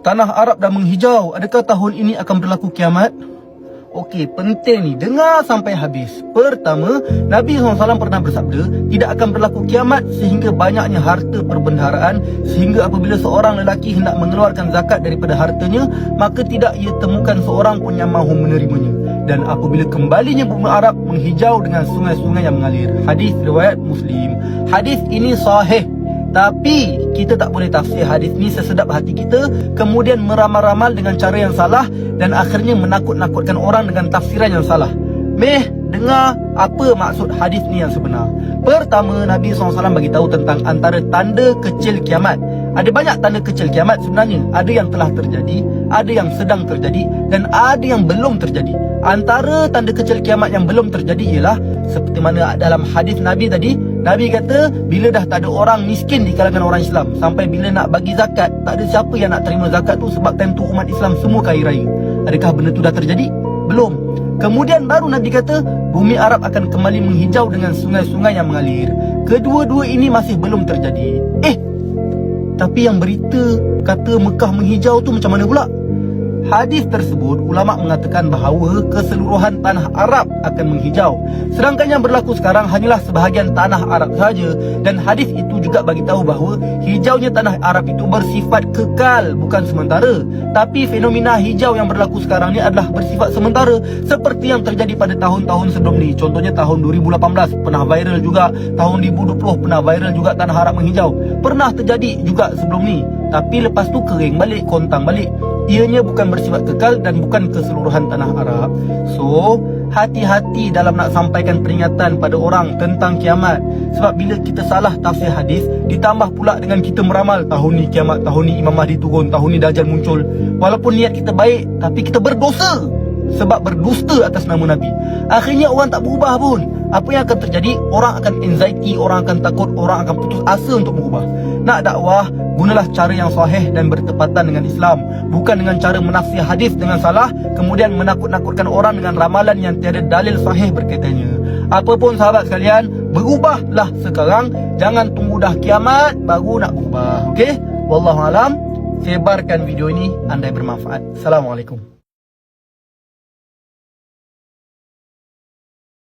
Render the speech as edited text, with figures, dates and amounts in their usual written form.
tanah Arab dah menghijau. Adakah tahun ini akan berlaku kiamat? Okey, penting ni, dengar sampai habis. Pertama, Nabi SAW pernah bersabda, tidak akan berlaku kiamat sehingga banyaknya harta perbendaharaan, sehingga apabila seorang lelaki hendak mengeluarkan zakat daripada hartanya, maka tidak ia temukan seorang pun yang mahu menerimanya. Dan apabila kembalinya bumi Arab menghijau dengan sungai-sungai yang mengalir. Hadis riwayat Muslim. Hadis ini sahih. Tapi kita tak boleh tafsir hadis ni sesedap hati kita, kemudian meramal-ramal dengan cara yang salah, dan akhirnya menakut-nakutkan orang dengan tafsiran yang salah. Dengar apa maksud hadis ni yang sebenar. Pertama, Nabi SAW bagi tahu tentang antara tanda kecil kiamat. Ada banyak tanda kecil kiamat sebenarnya. Ada yang telah terjadi, ada yang sedang terjadi, dan ada yang belum terjadi. Antara tanda kecil kiamat yang belum terjadi ialah seperti mana dalam hadis Nabi tadi. Nabi kata, bila dah tak ada orang miskin di kalangan orang Islam, sampai bila nak bagi zakat, tak ada siapa yang nak terima zakat tu, sebab time tu umat Islam semua kaya raya. Adakah benda tu dah terjadi? Belum. Kemudian baru Nabi kata, bumi Arab akan kembali menghijau dengan sungai-sungai yang mengalir. Kedua-dua ini masih belum terjadi. Tapi yang berita kata Mekah menghijau tu macam mana pula? Hadis tersebut, ulama mengatakan bahawa keseluruhan tanah Arab akan menghijau. Sedangkan yang berlaku sekarang hanyalah sebahagian tanah Arab saja. Dan hadis itu juga bagi tahu bahawa hijaunya tanah Arab itu bersifat kekal, bukan sementara. Tapi fenomena hijau yang berlaku sekarang ni adalah bersifat sementara, seperti yang terjadi pada tahun-tahun sebelum ni. Contohnya tahun 2018 pernah viral juga, tahun 2020 pernah viral juga tanah Arab menghijau. Pernah terjadi juga sebelum ni. Tapi lepas tu kering balik, kontang balik. Ianya bukan bersifat kekal dan bukan keseluruhan tanah Arab. So, hati-hati dalam nak sampaikan peringatan pada orang tentang kiamat. Sebab bila kita salah tafsir hadis, ditambah pula dengan kita meramal, tahun ni kiamat, tahun ni Imam Mahdi turun, tahun ni Dajjal muncul. Walaupun niat kita baik, tapi kita berdosa sebab berdusta atas nama Nabi. Akhirnya orang tak berubah pun. Apa yang akan terjadi? Orang akan anxiety, orang akan takut, orang akan putus asa untuk berubah. Nak dakwah, gunalah cara yang sahih dan bertepatan dengan Islam, bukan dengan cara menafsir hadis dengan salah, kemudian menakut-nakutkan orang dengan ramalan yang tiada dalil sahih berkaitannya. Apapun sahabat sekalian, berubahlah sekarang. Jangan tunggu dah kiamat baru nak berubah. Okey? Wallahualam. Sebarkan video ini andai bermanfaat. Assalamualaikum.